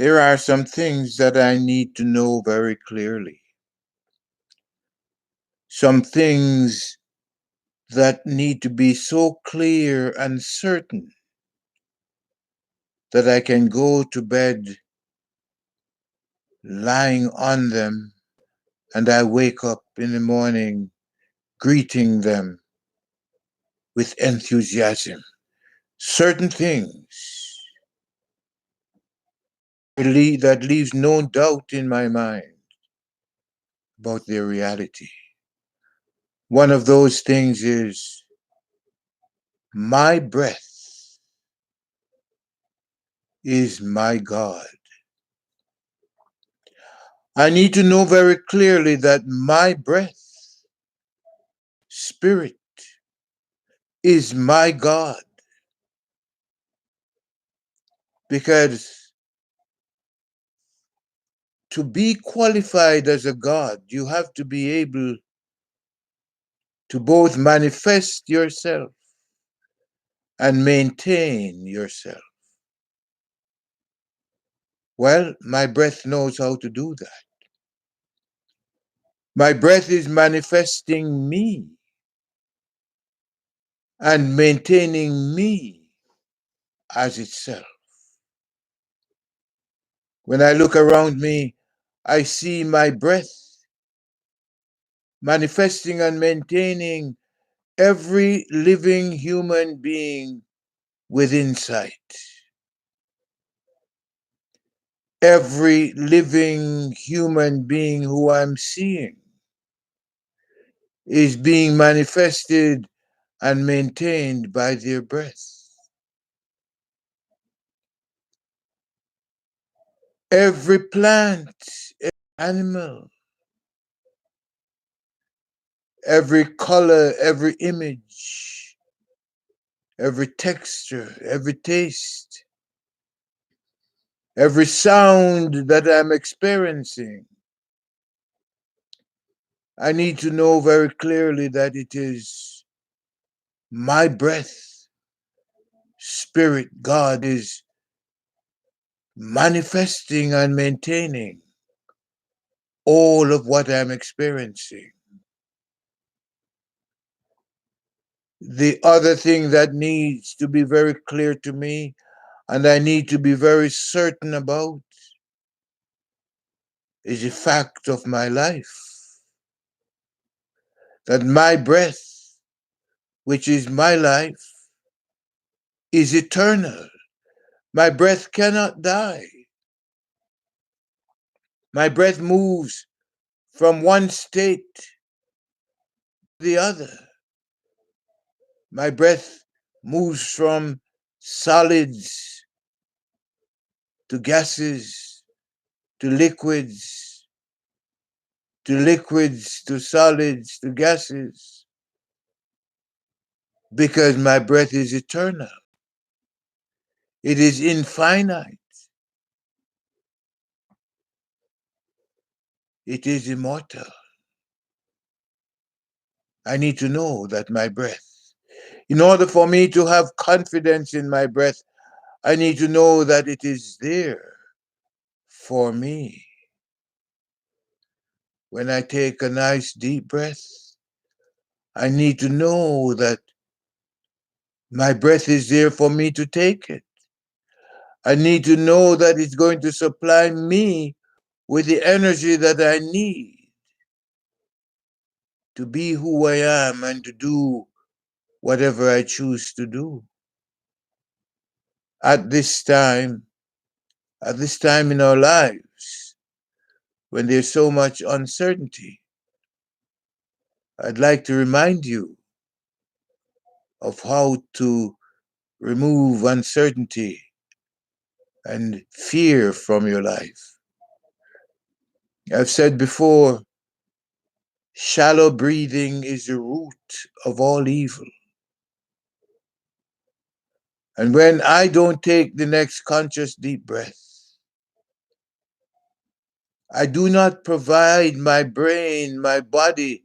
There are some things that I need to know very clearly. Some things that need to be so clear and certain that I can go to bed lying on them and I wake up in the morning greeting them with enthusiasm. Certain things that leaves no doubt in my mind about their reality. One of those things is my breath is my God. I need to know very clearly that my breath, spirit, is my God. Because to be qualified as a God, you have to be able to both manifest yourself and maintain yourself. Well, my breath knows how to do that. My breath is manifesting me and maintaining me as itself. When I look around me, I see my breath manifesting and maintaining every living human being within sight. Every living human being who I'm seeing is being manifested and maintained by their breath. Every plant, every animal, every color, every image, every texture, every taste, every sound that I'm experiencing, I need to know very clearly that it is my breath, Spirit, God is manifesting and maintaining all of what I'm experiencing. The other thing that needs to be very clear to me, and I need to be very certain about, is the fact of my life. That my breath, which is my life, is eternal. My breath cannot die. My breath moves from one state to the other. My breath moves from solids to gases to liquids to solids to gases because my breath is eternal. It is infinite. It is immortal. I need to know that my breath, in order for me to have confidence in my breath, I need to know that it is there for me. When I take a nice deep breath, I need to know that my breath is there for me to take it. I need to know that it's going to supply me with the energy that I need to be who I am and to do whatever I choose to do. At this time in our lives, when there's so much uncertainty, I'd like to remind you of how to remove uncertainty and fear from your life. I've said before, shallow breathing is the root of all evil. And when I don't take the next conscious deep breath, I do not provide my brain, my body,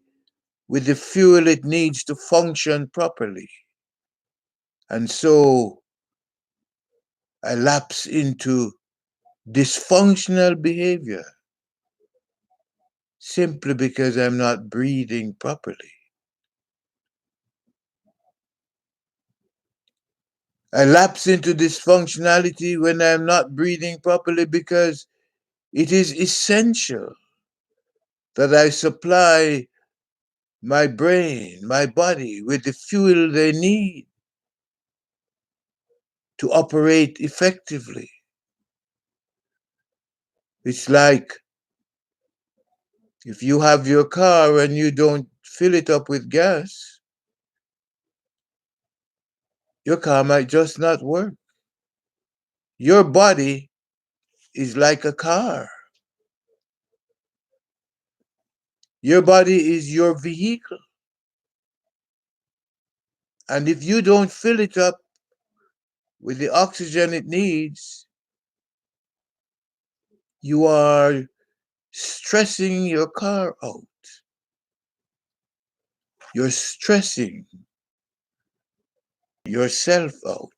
with the fuel it needs to function properly. And so I lapse into dysfunctional behavior simply because I'm not breathing properly. I lapse into dysfunctionality when I'm not breathing properly because it is essential that I supply my brain, my body with the fuel they need to operate effectively. It's like if you have your car and you don't fill it up with gas, your car might just not work. Your body is like a car. Your body is your vehicle. And if you don't fill it up with the oxygen it needs, you are stressing your car out. You're stressing yourself out.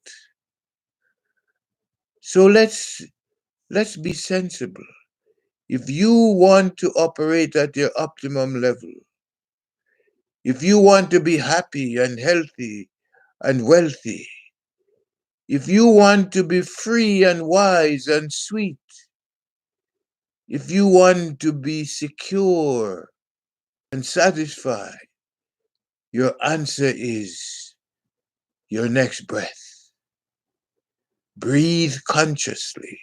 So let's be sensible. If you want to operate at your optimum level, if you want to be happy and healthy and wealthy, if you want to be free and wise and sweet, if you want to be secure and satisfied, your answer is your next breath. Breathe consciously.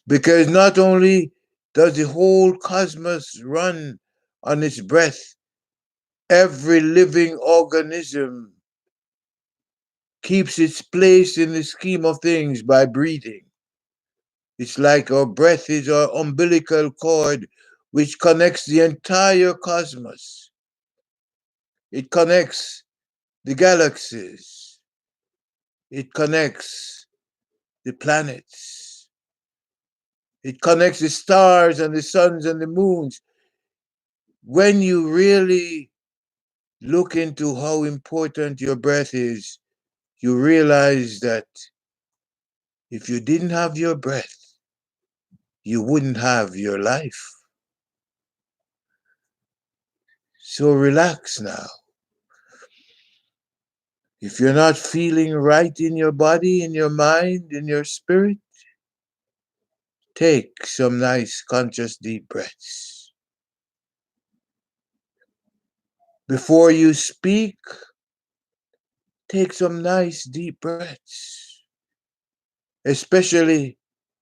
Because not only does the whole cosmos run on its breath, every living organism keeps its place in the scheme of things by breathing. It's like our breath is our umbilical cord which connects the entire cosmos. It connects the galaxies. It connects the planets. It connects the stars and the suns and the moons. When you really look into how important your breath is, you realize that if you didn't have your breath, you wouldn't have your life. So relax now. If you're not feeling right in your body, in your mind, in your spirit, take some nice conscious deep breaths. Before you speak, take some nice deep breaths, especially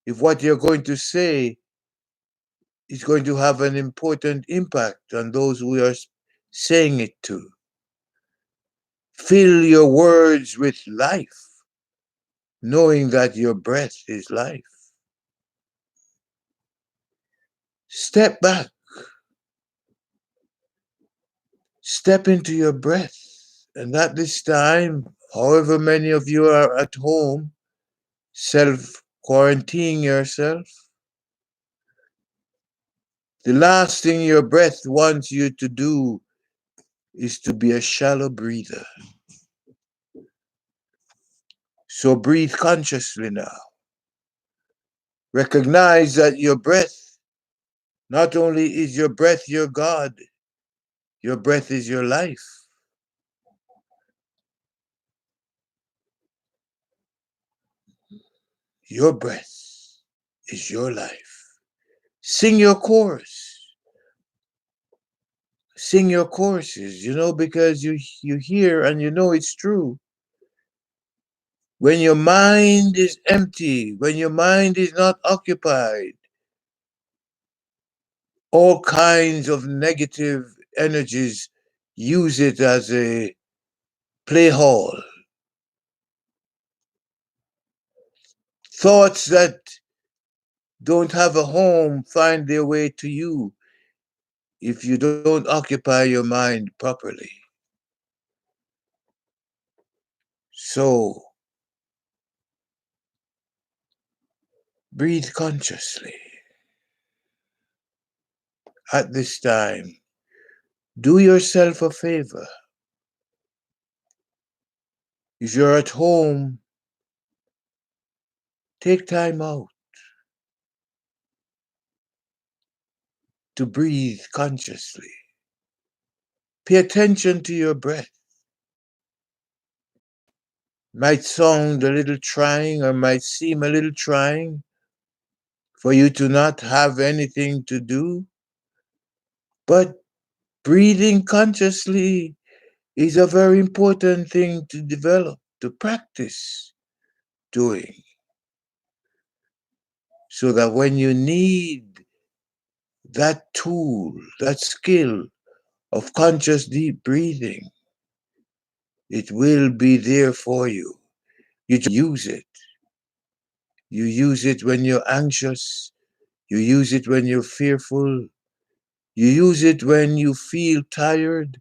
if what you're going to say is going to have an important impact on those who are saying it to. Fill your words with life, knowing that your breath is life. Step back, step into your breath, and at this time, however many of you are at home, self quarantining yourself, the last thing your breath wants you to do is to be a shallow breather. So breathe consciously now. Recognize that your breath, not only is your breath your God, your breath is your life. Your breath is your life. Sing your chorus. Sing your choruses, because you hear and you know it's true. When your mind is empty, when your mind is not occupied, all kinds of negative energies use it as a play hall. Thoughts that don't have a home find their way to you if you don't occupy your mind properly. So, breathe consciously. At this time, do yourself a favor. If you're at home, take time out. to breathe consciously. Pay attention to your breath. Might sound a little trying or might seem a little trying for you to not have anything to do, but breathing consciously is a very important thing to develop, to practice doing, so that when you need that tool, that skill of conscious deep breathing, it will be there for you. You use it. You use it when you're anxious. You use it when you're fearful. You use it when you feel tired.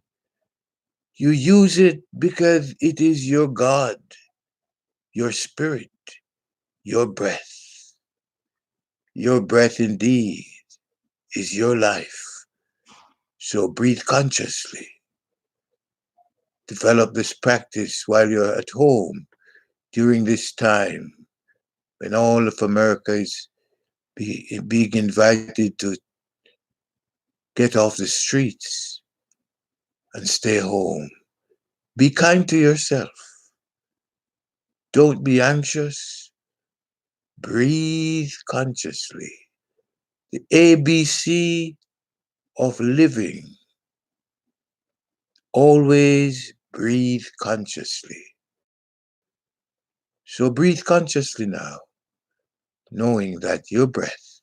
You use it because it is your God, your spirit, your breath. Your breath indeed is your life. So breathe consciously. Develop this practice while you're at home during this time when all of America is being invited to get off the streets and stay home. Be kind to yourself. Don't be anxious. Breathe consciously. The ABC of living. Always breathe consciously. So breathe consciously now, knowing that your breath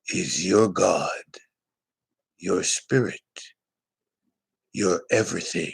is your God, your spirit, your everything.